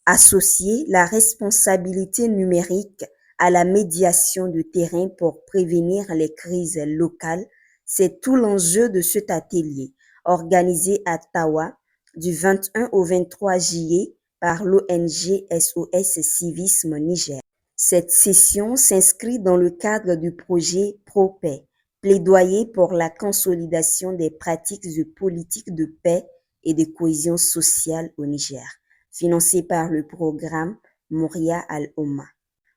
Associer la responsabilité numérique à la médiation de terrain pour prévenir les crises locales, c'est tout l'enjeu de cet atelier organisé à Tawa du 21 au 23 juillet par l'ONG SOS Civisme Niger. Cette session s'inscrit dans le cadre du projet ProPaix, plaidoyer pour la consolidation des pratiques de politique de paix et de cohésion sociale au Niger, financé par le programme Mouria Al-Omma.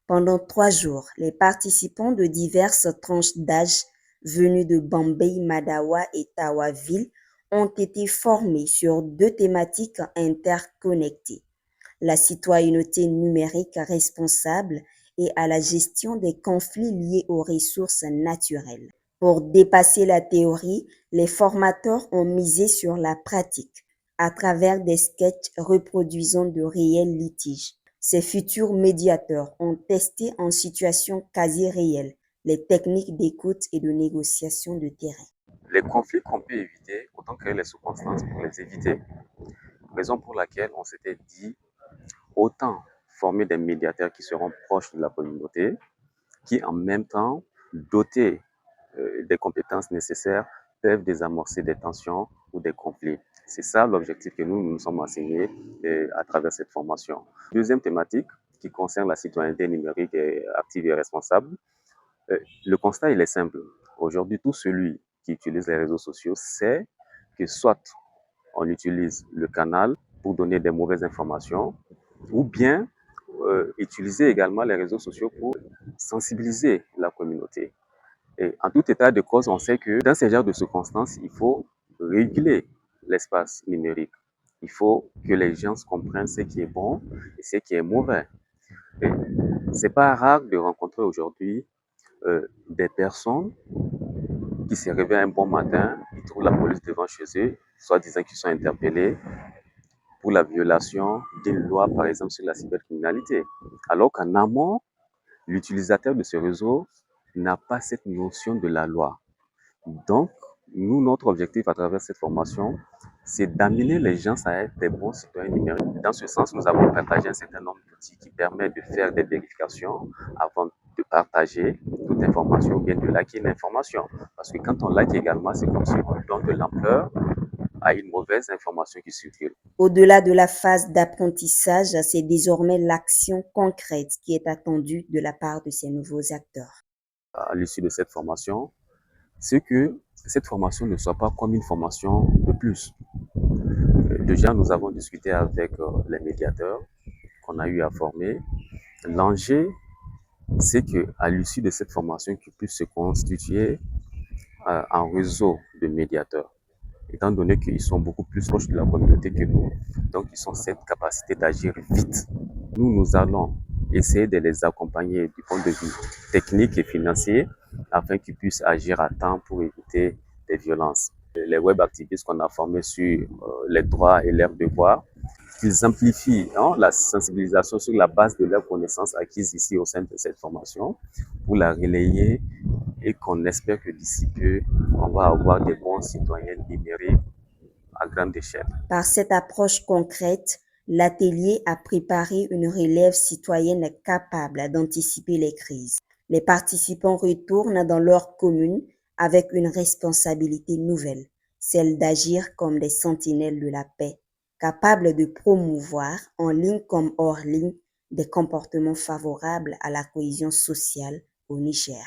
Pendant 3 jours, les participants de diverses tranches d'âge venus de Bambey, Madawa et Tawaville ont été formés sur 2 thématiques interconnectées: la citoyenneté numérique responsable et à la gestion des conflits liés aux ressources naturelles. Pour dépasser la théorie, les formateurs ont misé sur la pratique à travers des sketchs reproduisant de réels litiges. Ces futurs médiateurs ont testé en situation quasi réelle les techniques d'écoute et de négociation de terrain. Les conflits qu'on peut éviter, autant créer les circonstances pour les éviter. Raison pour laquelle on s'était dit autant former des médiateurs qui seront proches de la communauté, qui en même temps, dotés des compétences nécessaires, peuvent désamorcer des tensions ou des conflits. C'est ça l'objectif que nous sommes enseignés à travers cette formation. Deuxième thématique qui concerne la citoyenneté numérique et active et responsable. Le constat, il est simple. Aujourd'hui, tout celui qui utilise les réseaux sociaux sait que soit on utilise le canal pour donner des mauvaises informations, ou bien utiliser également les réseaux sociaux pour sensibiliser la communauté. Et en tout état de cause, on sait que dans ces genres de circonstances, il faut réguler l'espace numérique. Il faut que les gens comprennent ce qui est bon et ce qui est mauvais. Et c'est pas rare de rencontrer aujourd'hui des personnes qui se réveillent un bon matin, ils trouvent la police devant chez eux, soit disant qu'ils sont interpellés pour la violation d'une loi, par exemple, sur la cybercriminalité. Alors qu'en amont, l'utilisateur de ce réseau n'a pas cette notion de la loi. Donc, nous, notre objectif à travers cette formation, c'est d'amener les gens à être des bons citoyens numériques. Dans ce sens, nous avons partagé un certain nombre d'outils qui permettent de faire des vérifications avant de partager toute information ou bien de liker l'information. Parce que quand on like également, c'est comme si on donne de l'ampleur à une mauvaise information qui circule. Au-delà de la phase d'apprentissage, c'est désormais l'action concrète qui est attendue de la part de ces nouveaux acteurs. À l'issue de cette formation, c'est que cette formation ne soit pas comme une formation de plus. Déjà, nous avons discuté avec les médiateurs qu'on a eu à former. L'enjeu, c'est qu'à l'issue de cette formation, qu'ils puissent se constituer un réseau de médiateurs, étant donné qu'ils sont beaucoup plus proches de la communauté que nous. Donc, ils ont cette capacité d'agir vite. Nous allons essayer de les accompagner du point de vue technique et financier afin qu'ils puissent agir à temps pour éviter des violences. Les web activistes qu'on a formés sur les droits et leurs devoirs, qu'ils amplifient la sensibilisation sur la base de leurs connaissances acquises ici au sein de cette formation pour la relayer et qu'on espère que d'ici peu, on va avoir des bons citoyens numériques à grande échelle. Par cette approche concrète, l'atelier a préparé une relève citoyenne capable d'anticiper les crises. Les participants retournent dans leur commune avec une responsabilité nouvelle, celle d'agir comme des sentinelles de la paix, capables de promouvoir, en ligne comme hors ligne, des comportements favorables à la cohésion sociale au Niger.